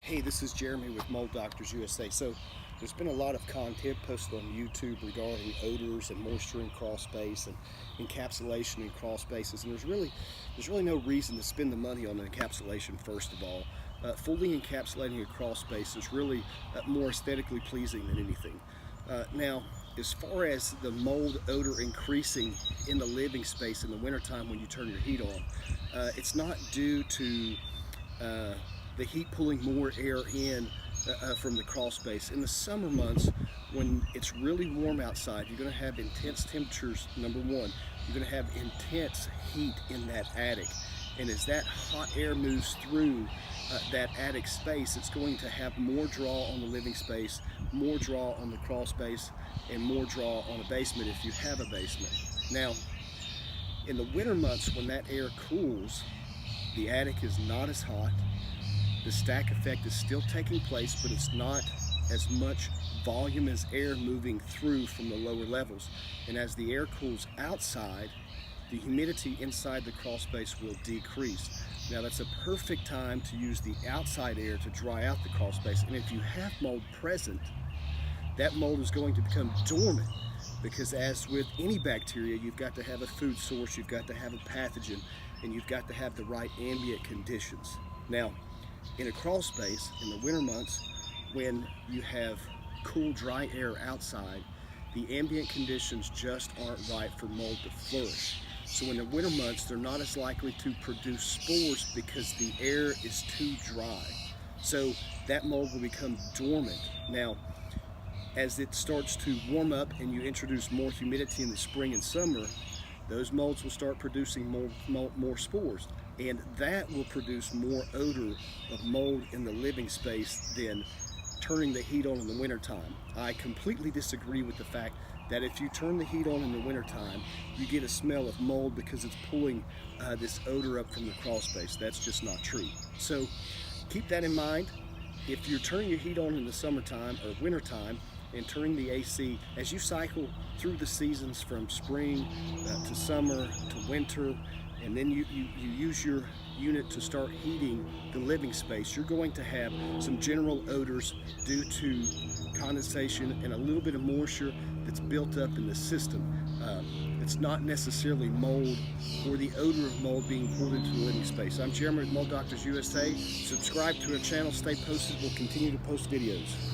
Hey, this is Jeremy with Mold Doctors USA. So there's been a lot of content posted on YouTube regarding odors and moisture in crawl space and encapsulation in crawl spaces, and there's really no reason to spend the money on encapsulation. First of all, fully encapsulating a crawl space is really more aesthetically pleasing than anything. Now, as far as the mold odor increasing in the living space in the wintertime when you turn your heat on, it's not due to the heat pulling more air in from the crawl space. In the summer months, when it's really warm outside, you're going to have intense temperatures. Number one, you're going to have intense heat in that attic, and as that hot air moves through that attic space, it's going to have more draw on the living space, more draw on the crawl space, and more draw on a basement if you have a basement. Now, in the winter months when that air cools, the attic is not as hot. The stack effect is still taking place, but it's not as much volume as air moving through from the lower levels. And as the air cools outside, the humidity inside the crawl space will decrease. Now that's a perfect time to use the outside air to dry out the crawl space. And if you have mold present, that mold is going to become dormant, because as with any bacteria, you've got to have a food source, you've got to have a pathogen, and you've got to have the right ambient conditions. Now, in a crawl space in the winter months, when you have cool, dry air outside, the ambient conditions just aren't right for mold to flourish. So in the winter months, they're not as likely to produce spores because the air is too dry. So that mold will become dormant. Now, as it starts to warm up and you introduce more humidity in the spring and summer, those molds will start producing more spores, and that will produce more odor of mold in the living space than turning the heat on in the wintertime. I completely disagree with the fact that if you turn the heat on in the wintertime, you get a smell of mold because it's pulling this odor up from the crawl space. That's just not true. So keep that in mind. If you're turning your heat on in the summertime or wintertime, and turning the AC, as you cycle through the seasons from spring to summer to winter, and then you use your unit to start heating the living space, you're going to have some general odors due to condensation and a little bit of moisture that's built up in the system. It's not necessarily mold or the odor of mold being pulled into the living space. I'm Jeremy with Mold Doctors USA. Subscribe to our channel, stay posted. We'll continue to post videos.